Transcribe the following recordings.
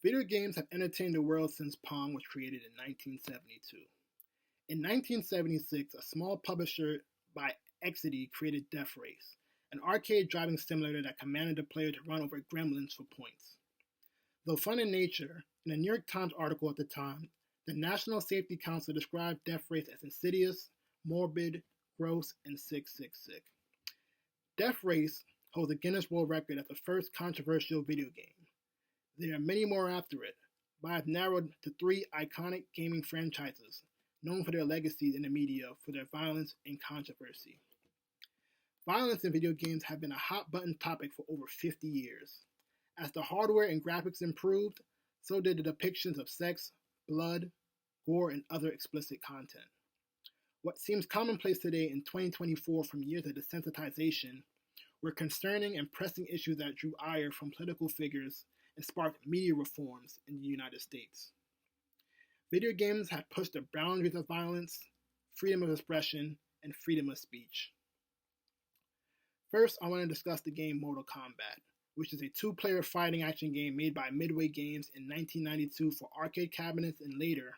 Video games have entertained the world since Pong was created in 1972. In 1976, a small publisher by Exidy created Death Race, an arcade driving simulator that commanded the player to run over gremlins for points. Though fun in nature, in a New York Times article at the time, the National Safety Council described Death Race as insidious, morbid, gross, and sick. Death Race holds a Guinness World Record as the first controversial video game. There are many more after it, but I've narrowed to three iconic gaming franchises, known for their legacies in the media for their violence and controversy. Violence in video games have been a hot-button topic for over 50 years. As the hardware and graphics improved, so did the depictions of sex, blood, gore, and other explicit content. What seems commonplace today in 2024 from years of desensitization were concerning and pressing issues that drew ire from political figures and sparked media reforms in the United States. Video games have pushed the boundaries of violence, freedom of expression, and freedom of speech. First, I want to discuss the game Mortal Kombat, which is a two-player fighting action game made by Midway Games in 1992 for arcade cabinets and later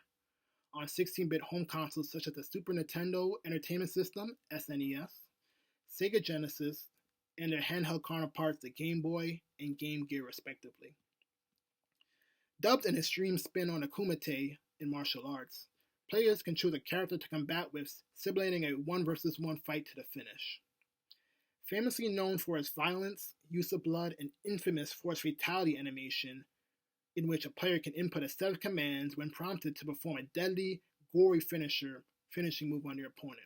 on 16-bit home consoles such as the Super Nintendo Entertainment System, SNES, Sega Genesis, and their handheld counterparts, the Game Boy and Game Gear respectively. Dubbed an extreme spin on the Kumite in martial arts, players can choose a character to combat with, simulating a 1 versus 1 fight to the finish. Famously known for its violence, use of blood, and infamous force fatality animation, in which a player can input a set of commands when prompted to perform a deadly, gory finishing move on their opponent.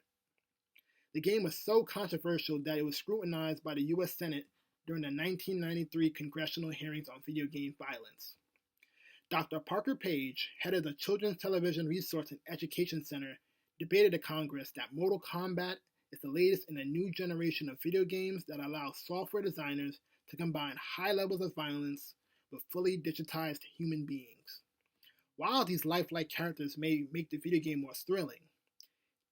The game was so controversial that it was scrutinized by the U.S. Senate during the 1993 congressional hearings on video game violence. Dr. Parker Page, head of the Children's Television Resource and Education Center, debated to Congress that Mortal Kombat is the latest in a new generation of video games that allow software designers to combine high levels of violence with fully digitized human beings. While these lifelike characters may make the video game more thrilling,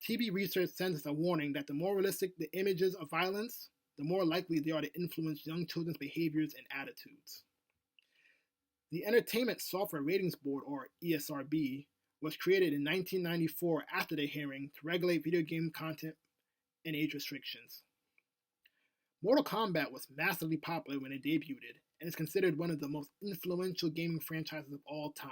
TV research sends us a warning that the more realistic the images of violence, the more likely they are to influence young children's behaviors and attitudes. The Entertainment Software Ratings Board, or ESRB, was created in 1994 after the hearing to regulate video game content and age restrictions. Mortal Kombat was massively popular when it debuted and is considered one of the most influential gaming franchises of all time,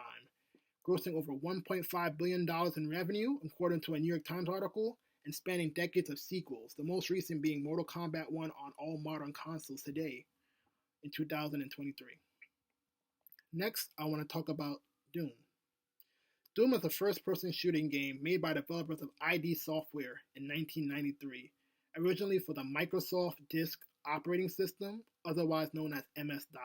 grossing over $1.5 billion in revenue, according to a New York Times article, and spanning decades of sequels, the most recent being Mortal Kombat 1 on all modern consoles today in 2023. Next, I want to talk about Doom. Doom is a first-person shooting game made by developers of ID Software in 1993, originally for the Microsoft Disk operating system, otherwise known as MS-DOS.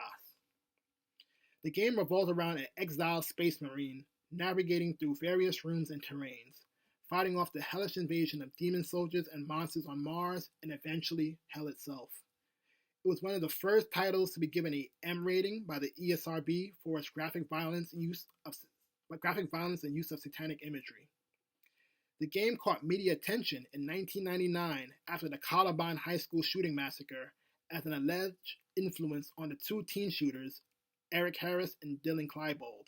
The game revolves around an exiled space marine navigating through various rooms and terrains, fighting off the hellish invasion of demon soldiers and monsters on Mars and eventually Hell itself. It was one of the first titles to be given a M rating by the ESRB for its graphic violence and use of satanic imagery. The game caught media attention in 1999 after the Columbine High School shooting massacre as an alleged influence on the two teen shooters, Eric Harris and Dylan Klebold,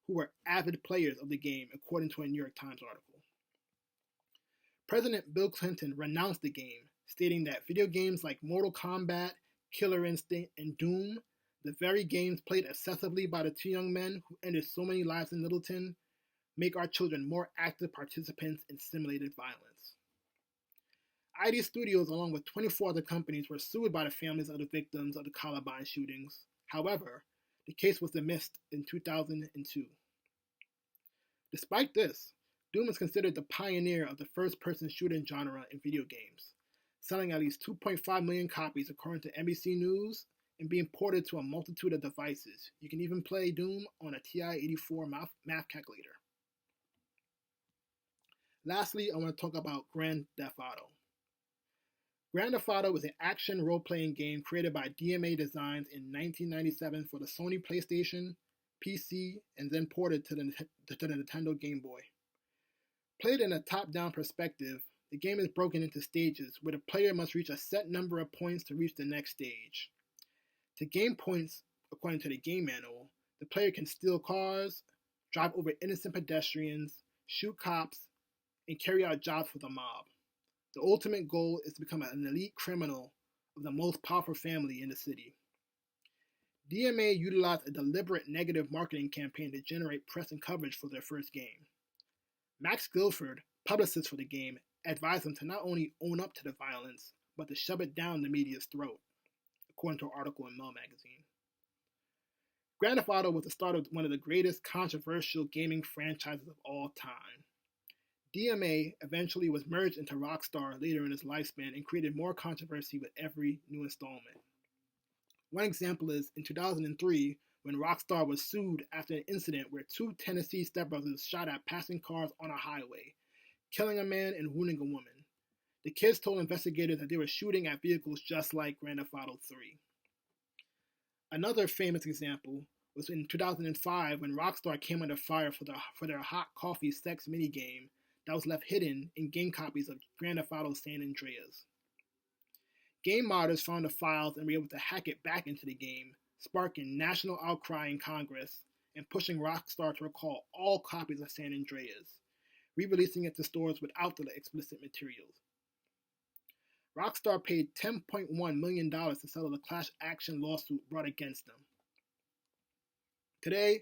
who were avid players of the game, according to a New York Times article. President Bill Clinton renounced the game, stating that video games like Mortal Kombat, Killer Instinct, and Doom, the very games played excessively by the two young men who ended so many lives in Littleton, make our children more active participants in simulated violence. ID Studios, along with 24 other companies, were sued by the families of the victims of the Columbine shootings. However, the case was dismissed in 2002. Despite this, Doom is considered the pioneer of the first-person shooting genre in video games, selling at least 2.5 million copies according to NBC News and being ported to a multitude of devices. You can even play Doom on a TI-84 math calculator. Lastly, I want to talk about Grand Theft Auto. Grand Theft Auto was an action role-playing game created by DMA Designs in 1997 for the Sony PlayStation, PC, and then ported to the Nintendo Game Boy. Played in a top-down perspective, the game is broken into stages where the player must reach a set number of points to reach the next stage. To gain points, according to the game manual, The player can steal cars, drive over innocent pedestrians, shoot cops, and carry out jobs for the mob. The ultimate goal is to become an elite criminal of the most powerful family in the city. DMA utilized a deliberate negative marketing campaign to generate press and coverage for their first game. Max Guilford, publicist for the game, advised them to not only own up to the violence, but to shove it down the media's throat, according to an article in Mel magazine. Grand Theft Auto was the start of one of the greatest controversial gaming franchises of all time. DMA eventually was merged into Rockstar later in its lifespan and created more controversy with every new installment. One example is in 2003 when Rockstar was sued after an incident where two Tennessee stepbrothers shot at passing cars on a highway, killing a man and wounding a woman. The kids told investigators that they were shooting at vehicles just like Grand Theft Auto 3. Another famous example was in 2005 when Rockstar came under fire for their hot coffee sex minigame that was left hidden in game copies of Grand Theft Auto San Andreas. Game modders found the files and were able to hack it back into the game, sparking national outcry in Congress and pushing Rockstar to recall all copies of San Andreas, re-releasing it to stores without the explicit materials. Rockstar paid $10.1 million to settle the class action lawsuit brought against them. Today,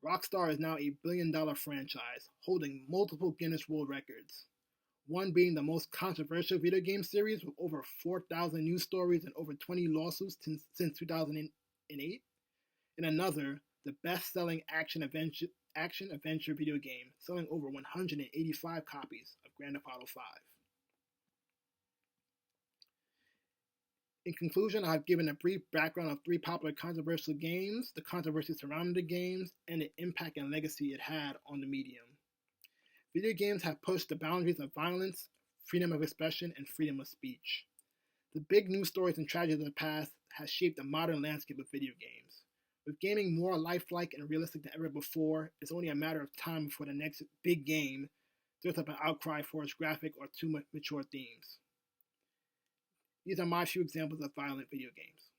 Rockstar is now a billion-dollar franchise, holding multiple Guinness World Records, one being the most controversial video game series with over 4,000 news stories and over 20 lawsuits since 2008, and another, the best-selling action-adventure video game, selling over 185 copies of Grand Theft Auto 5. In conclusion, I have given a brief background of three popular controversial games, the controversy surrounding the games, and the impact and legacy it had on the medium. Video games have pushed the boundaries of violence, freedom of expression, and freedom of speech. The big news stories and tragedies of the past has shaped the modern landscape of video games. With gaming more lifelike and realistic than ever before, it's only a matter of time before the next big game stirs up an outcry for its graphic or too mature themes. These are my few examples of violent video games.